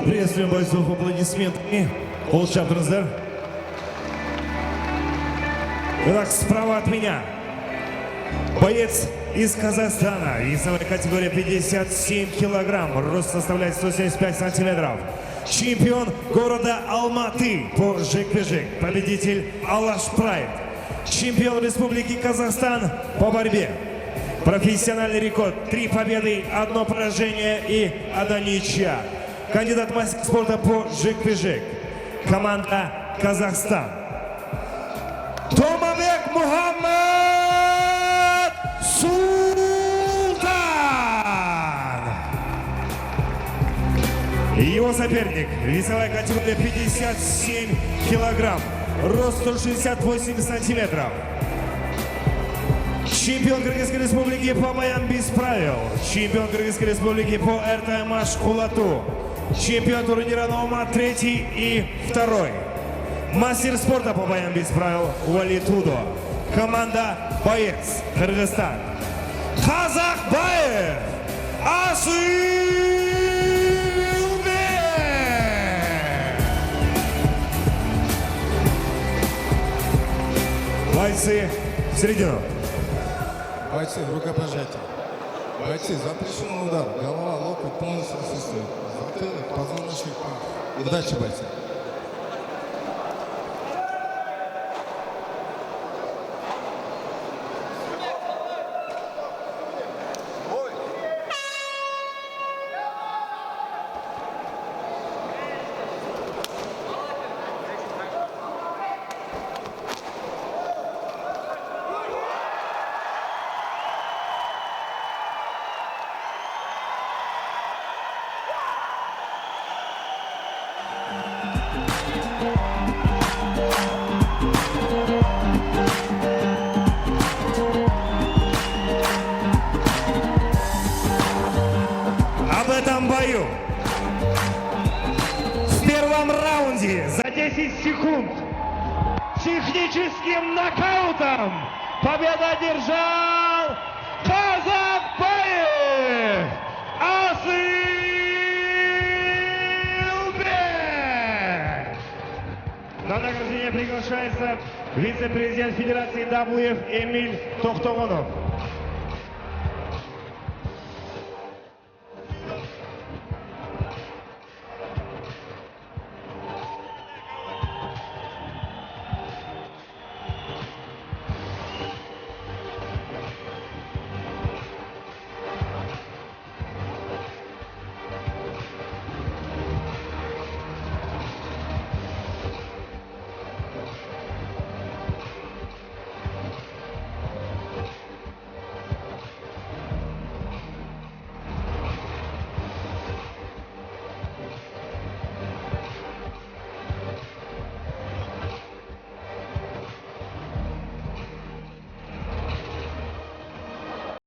Приветствуем бойцов аплодисментами. Полчаптырыздар. Итак, справа от меня боец из Казахстана. Весовая категория 57 килограмм. Рост составляет 175 сантиметров. Чемпион города Алматы по жекпе-жек. Победитель Алаш Прайд. Чемпион Республики Казахстан по борьбе. Профессиональный рекорд. 3 победы, 1 поражение и 1 ничья. Кандидат в мастер спорта по жекпе-жек. Команда Казахстан. Томабек Мухаммад Султан. Его соперник. Весовая категория 57 килограмм. Рост 168 сантиметров. Чемпион Кыргызской республики по боям без правил. Чемпион Кыргызской республики по РТМ Шкулату. Чемпион турнира номер 3 и 2. Мастер спорта по боям без правил Вали Тудо. Команда боец Кыргызстан. Казахбаев Асылбек. Бойцы в середину. Бойцы, рукопожатие. Бойцы, запрещенный удар. Голова, локоть полностью отсутствует. Затылок, позвоночник. Удачи, бойцы. Об этом бою в первом раунде за 10 секунд техническим нокаутом победу одержал Казахбаев Асылбек. На награждение приглашается вице-президент Федерации WF Эмиль Тохтогонов.